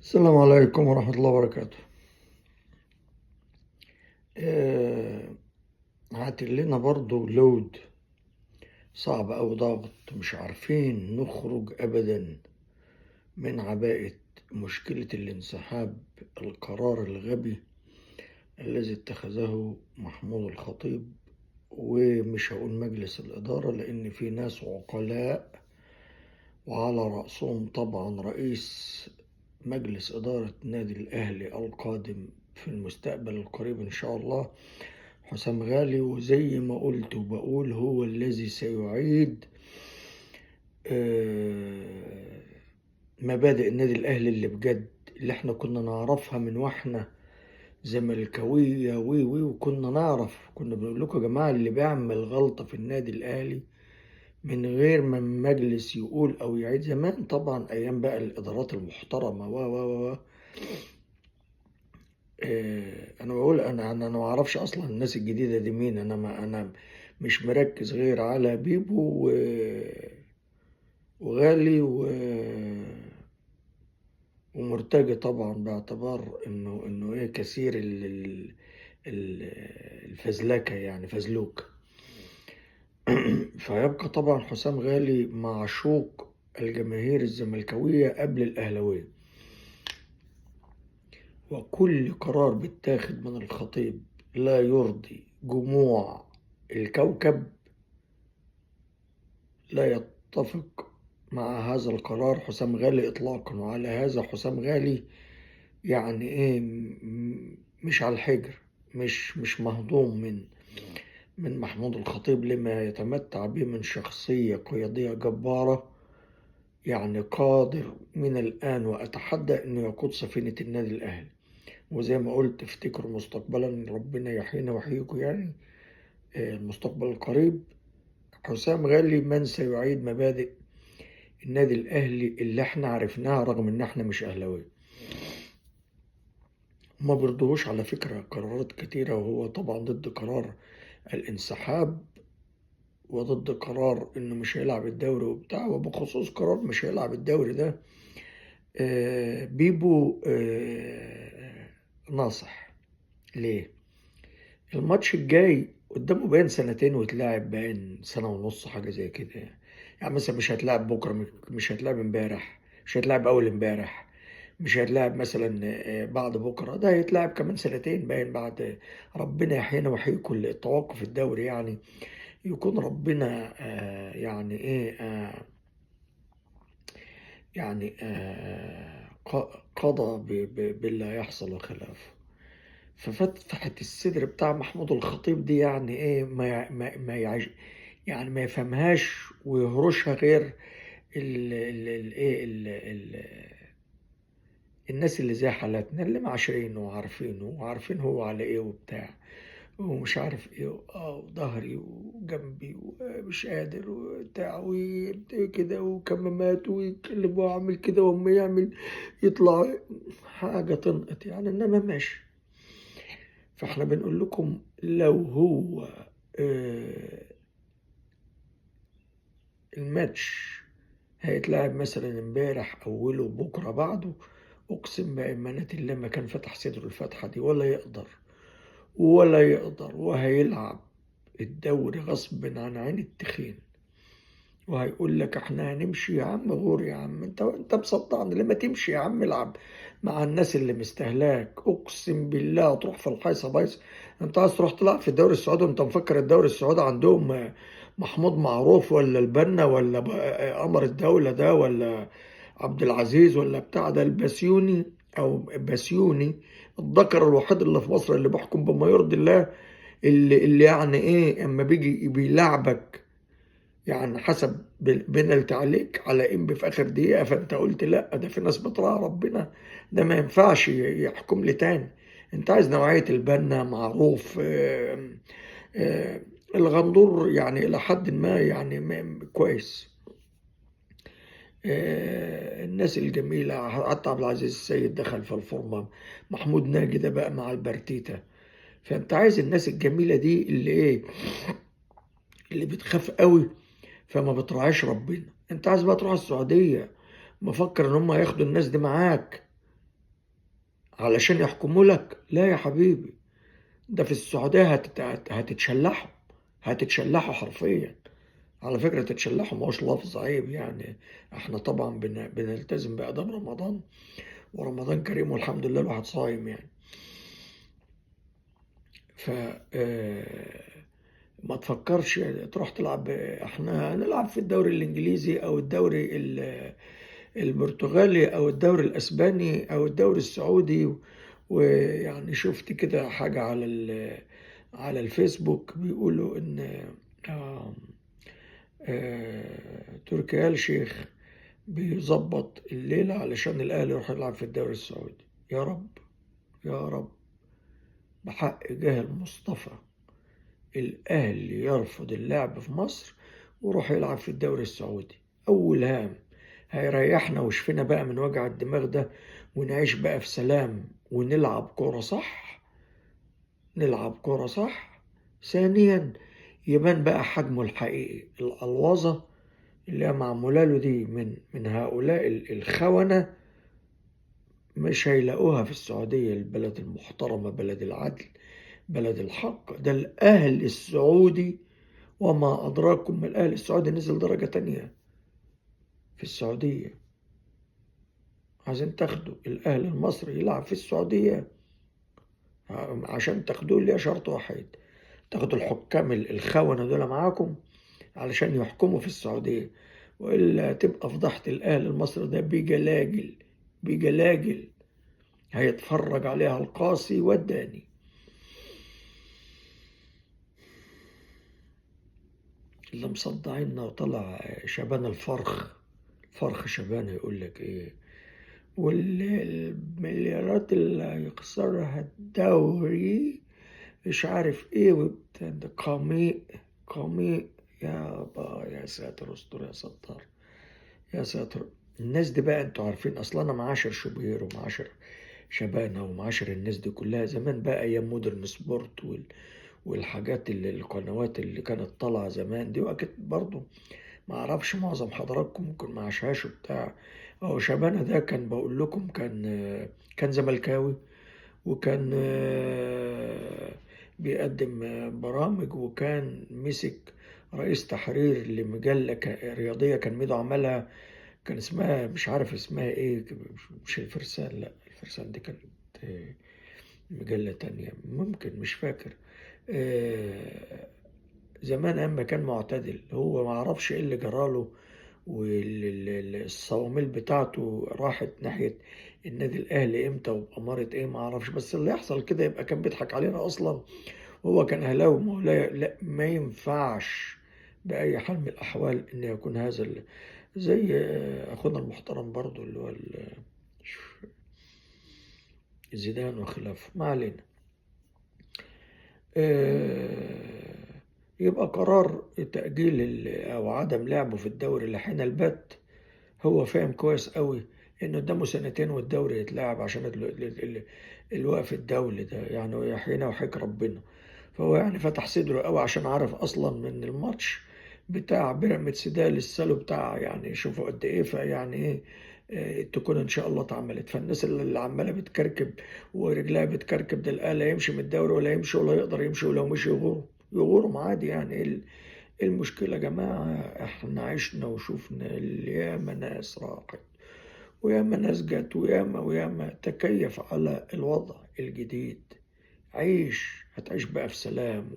السلام عليكم ورحمة الله وبركاته. آه، عاتلنا برضو لود صعب أو ضغط، مش عارفين نخرج أبدا من عباءة مشكلة الانسحاب، القرار الغبي الذي اتخذه محمود الخطيب. ومش هقول مجلس الإدارة لأن في ناس عقلاء، وعلى رأسهم طبعا رئيس مجلس إدارة نادي الأهلي القادم في المستقبل القريب إن شاء الله، حسام غالي. وزي ما قلت وبقول هو الذي سيعيد مبادئ النادي الأهلي اللي بجد، اللي احنا كنا نعرفها من واحنا زملكاوية وكنا نعرف، كنا بنقول لكم يا جماعة اللي بيعمل غلطة في النادي الأهلي من غير ما المجلس يقول أو يعيد. زمان طبعا أيام بقى الإدارات المحترمة و انا بقول انا ما اعرفش اصلا الناس الجديده دي مين. انا مش مركز غير على بيبو وغالي ومرتجي طبعا، باعتبار انه ايه كثير الفزلكه، يعني فزلوك. فيبقى طبعا حسام غالي معشوق الجماهير الزملكاويه قبل الاهلاويه، وكل قرار بيتاخد من الخطيب لا يرضي جموع الكوكب لا يتفق مع هذا القرار حسام غالي إطلاقا. وعلى هذا حسام غالي يعني إيه مش على الحجر، مش مهضوم من محمود الخطيب لما يتمتع به من شخصية قيادية جبارة، يعني قادر من الآن وأتحدى أنه يقود سفينة النادي الأهلي. وزي ما قلت افتكروا مستقبلا، ربنا يحيينا ويحييكم يعني المستقبل القريب، حسام غالي من سيعيد مبادئ النادي الأهلي اللي احنا عرفناها رغم ان احنا مش أهلاوية. ما برضوش على فكرة قرارات كتيرة، وهو طبعا ضد قرار الانسحاب وضد قرار انه مش هيلعب الدوري وبتاع. وبخصوص قرار مش هيلعب الدوري ده، بيبو ناصح ليه؟ الماتش الجاي قدامه باين سنتين ويتلعب باين سنة ونص حاجة زي كده يعني مثلا مش هتلعب بكرة، مش هتلعب امبارح، مش هتلعب أول امبارح، مش هتلعب مثلا بعد بكرة، ده هيتلعب كمان سنتين باين بعد. ربنا يحيينا ويحييكم التوقف الدوري، يعني يكون ربنا يعني ايه يعني قضى باللي هيحصل وخلافه. ففتحة الصدر بتاع محمود الخطيب دي يعني ايه يعني ما يفهمهاش ويهرشها غير ايه الناس اللي زي حالاتنا اللي معاشرينه وعارفين هو على ايه وبتاع، ومش عارف ايه وظهري وجنبي ومش قادر وبتاع كده وكمامات ويتكلم واعمل كده وما يعمل يطلع حاجة تنقط يعني، انما ماشي. فاحنا بنقول لكم لو هو آه، الماتش هيتلعب مثلا امبارح اوله بكره بعده، اقسم بأمانة الله ما كان فتح صدره الفتحة دي، ولا يقدر وهيلعب الدوري غصب عن عين التخين. وهيقول لك احنا هنمشي يا عم غور يا عم، انت مصدعني لما تمشي يا عم العب مع الناس اللي مستهلاك. اقسم بالله هتروح في الحيصه بايظه. انت عايز تروح تلعب في الدوري السعودي وانت مفكر الدوري السعودي عندهم محمود معروف ولا البنا ولا قمر الدوله ده ولا عبد العزيز ولا بتاع ده البسيوني او بسيوني، الذكر الوحيد اللي في مصر اللي بيحكم بما يرضي الله، اللي يعني ايه اما بيجي بيلعبك يعني حسب بنالتي عليك على انبي في اخر دقيقه، فانت قلت لا ده في ناس بتراعي ربنا، ده ما ينفعش يحكم لي تاني. انت عايز نوعيه البنا معروف آه، الغندور يعني الى حد ما يعني كويس، الناس الجميله، حتى عبد العزيز السيد دخل في الفورمه، محمود ناجي ده بقى مع البرتيتا. فانت عايز الناس الجميله دي اللي ايه، اللي بتخاف قوي فما بتراعيش ربنا. انت عايز بقى تروح السعودية مفكر ان هم هياخدوا الناس دي معاك علشان يحكموا لك؟ لا يا حبيبي، ده في السعودية هتتشلحوا حرفيا. على فكرة تتشلحوا ماهوش لفظ عيب يعني، احنا طبعا بنلتزم بآداب رمضان، ورمضان كريم والحمد لله الواحد صايم يعني. ف ما تفكرش تروح تلعب. احنا هنلعب في الدوري الانجليزي او الدوري البرتغالي او الدوري الاسباني او الدوري السعودي. ويعني شفت كده حاجة على الفيسبوك بيقولوا ان آم، تركي آل الشيخ بيظبط الليلة علشان الأهلي يروح يلعب في الدوري السعودي. يا رب، يا رب، بحق جاه المصطفى الأهلي يرفض اللعب في مصر ويروح يلعب في الدوري السعودي. أول هام هيريحنا وشفنا بقى من وجع الدماغ ده، ونعيش بقى في سلام ونلعب كورة صح. نلعب كورة صح. ثانيا يبان بقى حجمه الحقيقي. الألوظة اللي هي معمولة له دي من هؤلاء الخونة مش هيلاقوها في السعودية، البلد المحترمة، بلد العدل، بلد الحق. ده الأهل السعودي، وما أدراكم ما الأهل السعودي نزل درجة تانية في السعودية. عايزين تاخدوا الأهل المصري يلعب في السعودية، عشان تاخدوه ليه شرط واحد: تاخدوا الحكام الخونة دول معاكم علشان يحكموا في السعودية، وإلا تبقى فضحت الأهل المصري ده بجلاجل، بجلاجل هيتفرج عليها القاصي والداني. اللي مصدعيننا وطلع شبان الفرخ، فرخ شبان، يقول لك ايه؟ والمليارات اللي هيخسرها الدوري مش عارف ايه ده قميء، قميء. يا ساتر استر يا ستار، يا ساتر. الناس دي بقى انتوا عارفين اصلا، انا معاشر شوبير ومعاشر شبانة ومعاشر الناس دي كلها زمان بقى ايام مودرن سبورت والحاجات اللي القنوات اللي كانت طالعة زمان دي. واكيد برضو ما اعرفش معظم حضراتكم ممكن ما عاشهاش وبتاع. هو شبانة ده كان بقول لكم كان زملكاوي، وكان بيقدم برامج، وكان مسك رئيس تحرير لمجلة رياضية كان ميدو عملها، كان اسمها مش عارف اسمها ايه، مش الفرسان، لا الفرسان دي كانت مجلة تانية ممكن، مش فاكر. آه، زمان اما كان معتدل، هو ما عرفش ايه اللي جراله، والصواميل بتاعته راحت ناحية النادي الاهلي امتى وبأمارة ايه ما اعرفش، بس اللي يحصل كده يبقى كان بيضحك علينا اصلا. هو كان اهلاوي، ما هو لا ما ينفعش بأي حال من الأحوال إن يكون هذا زي أخونا المحترم برضو اللي هو زيدان وخلافه، ما علينا. يبقى قرار تأجيل أو عدم لعبه في الدوري لحين البت. هو فاهم كويس قوي إنه قدامه سنتين والدوري يتلعب عشان الوقف الدولي ده يعني يحيينا ويحيك ربنا. فهو يعني فتح صدره قوي عشان عارف أصلا من الماتش بتاع بيراميدز ده للسالو بتاع، يعني شوفوا قد إيه، فيعني إيه تكون ان شاء الله اتعملت. فالناس اللي عماله بتكركب ورجلها بتكركب ده، لا يمشي من الدوري ولا يمشي ولا يقدر يمشي، ولو مشي يغورهم عادي يعني. إيه المشكله يا جماعه؟ احنا عشنا وشوفنا ياما ناس راحت وياما ناس جت وياما تكيف على الوضع الجديد. عيش، هتعيش بقى في سلام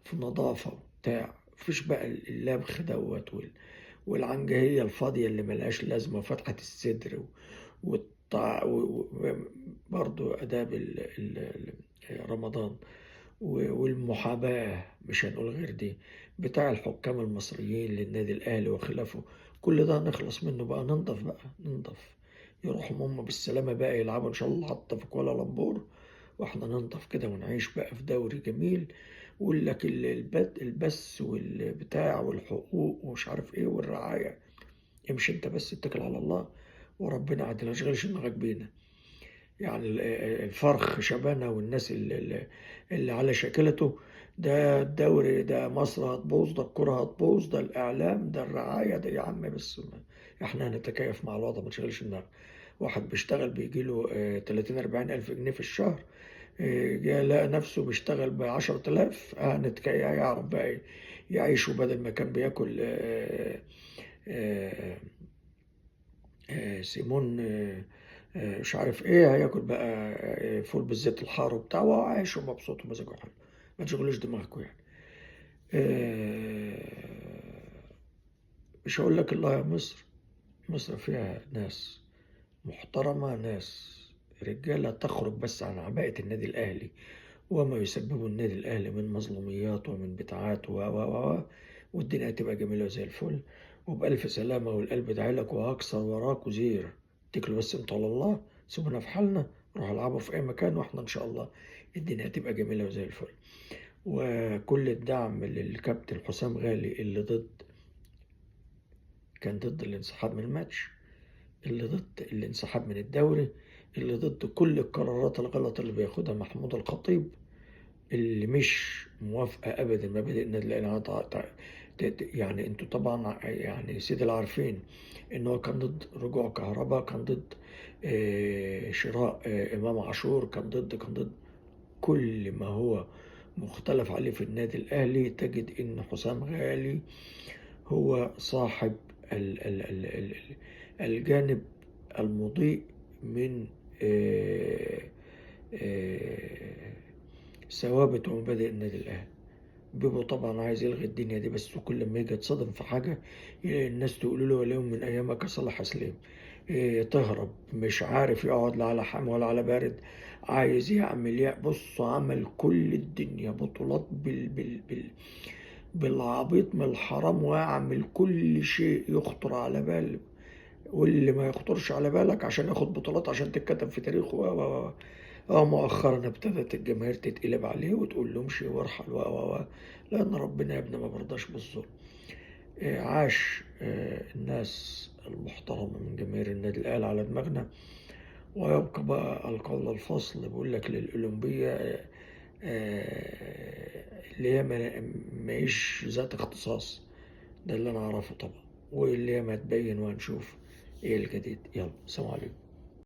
في نظافه وبتاع، مفيش بقى اللبخ دوت والعنجهية الفاضية اللي ملهاش لازمة، وفتحة الصدر برضو آداب رمضان والمحاباة، مش هنقول غير دي، بتاع الحكام المصريين للنادي الأهلي وخلافه. كل ده نخلص منه بقى، ننضف بقى، ننضف. يروحوا هم بالسلامة بقى يلعبوا إن شاء الله حتى في كوالالمبور، واحنا ننضف كده ونعيش بقى في دوري جميل. ويقول لك البث والبتاع والحقوق ومش عارف ايه والرعاية. امشي انت بس، اتكل على الله وربنا عاد ما يشغلش دماغك بينا. يعني الفرخ شبانة والناس اللي على شكلته ده الدوري ده مصر هتبوظ، ده الكرة هتبوظ، ده الإعلام، ده الرعاية، ده يا عم بس احنا هنتكيف مع الوضع، ما تشغلش دماغك. واحد بيشتغل بيجيله 30-40 ألف جنيه في الشهر، جه لقى نفسه بيشتغل ب10 آلاف، هيعرف بقى يعيشه، بدل ما كان بياكل آه، سيمون مش عارف ايه، هياكل بقى فول بالزيت الحار وبتاع، وعايش ومبسوط ومزاجه حلو. ما تشغلوش دماغكم يعني. مش هقول لك الله يا مصر، مصر فيها ناس محترمة، ناس رجالة تخرج بس عن عباءة النادي الأهلي وما يسببه النادي الأهلي من مظلوميات ومن بتاعات والدنيا هتبقى جميلة زي الفل، وبألف سلامة، والقلب دعيلك وهكسر وراك وزير. اتكلوا بس انتوا على الله، سيبونا في حالنا، روحوا العبوا في أي مكان، واحنا إن شاء الله الدنيا هتبقى جميلة وزي الفل. وكل الدعم للكابتن حسام غالي اللي كان ضد الانسحاب من الماتش، اللي ضد الانسحاب من الدوري، اللي ضد كل القرارات الغلط اللي بياخدها محمود الخطيب، اللي مش موافقة أبدا مبادئ النادي الأهلي. يعني انتوا طبعا يعني سيد العارفين ان هو كان ضد رجوع كهرباء، كان ضد شراء إمام عاشور، كان ضد كل ما هو مختلف عليه في النادي الأهلي. تجد ان حسام غالي هو صاحب الجانب المضيء من آه، آه، ثوابت ومبادئ النادي الأهلي. بيبو طبعا عايز يلغي الدنيا دي، بس كل ما يجي يتصدم في حاجة يلاقي الناس تقول له اليوم من أيامك يا صالح سليم. تهرب، مش عارف يقعد لا على حام ولا على بارد، عايز يعمل بص، عمل كل الدنيا بطولات بالعبيط من الحرام، واعمل كل شيء يخطر على بال واللي ما يخطرش على بالك عشان ياخد بطولات، عشان تتكتب في تاريخه مؤخرا ابتدت الجماهير تتقلب عليه وتقول له امشي وارحل لأن ربنا يا ابني ما برضاش بالظلم. عاش الناس المحترمة من جماهير النادي الأهلي على دماغنا. ويبقى بقى القول الفصل، بيقول لك للأولمبية اللي هي ماهيش ذات اختصاص، ده اللي أنا أعرفه طبعا، واللي هي ما تبين وهنشوف إيه الجديد. يلا، سلام عليكم.